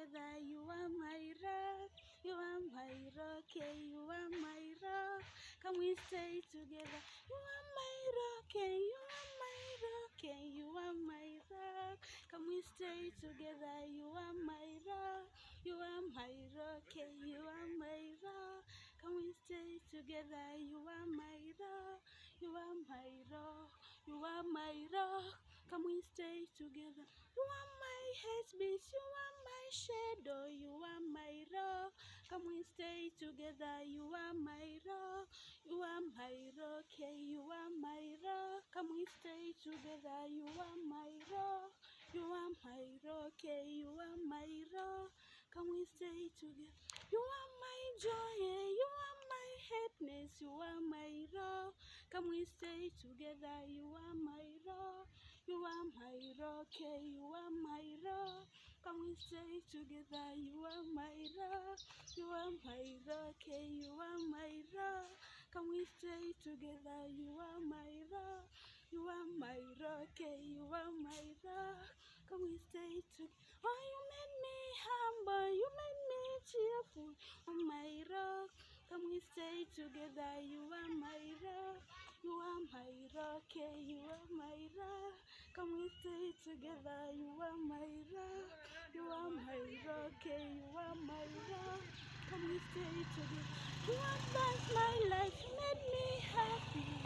together. You are my rock, you are my rock, yeah, you are my rock. Can we stay together? You are my rock, yeah, you are my rock, yeah, you are my rock. Can we stay together? You are my rock, you are my rock, yeah, you are my rock. Can we stay together? You are my rock, you are my rock, you are my rock. Can we stay together? You are my heartbeat, you are my shadow, you are my rock. Can we stay together? You are my rock, you are my rock, yeah, you are my rock. Can we stay together? You are my rock, you are my rock, yeah, you are my rock. Can we stay together? You are my joy, yeah, you are my happiness, you are my rock. Can we stay together? You are my rock, you are my rock, yeah, you are my rock. Can we stay together? You are my rock, you are my rock, yeah, you are my rock. Can we stay together? You are my rock, you are my rock, yeah, you are my rock. Can we stay together? Oh, you made me humble, you made me cheerful. Oh, my rock, can we stay together? You are my rock, you are my rock, yeah, you are my rock. Can we stay together? You are my rock, you are my rock, yeah, you are my rock. Can we stay together? You have blessed my life, you made me happy.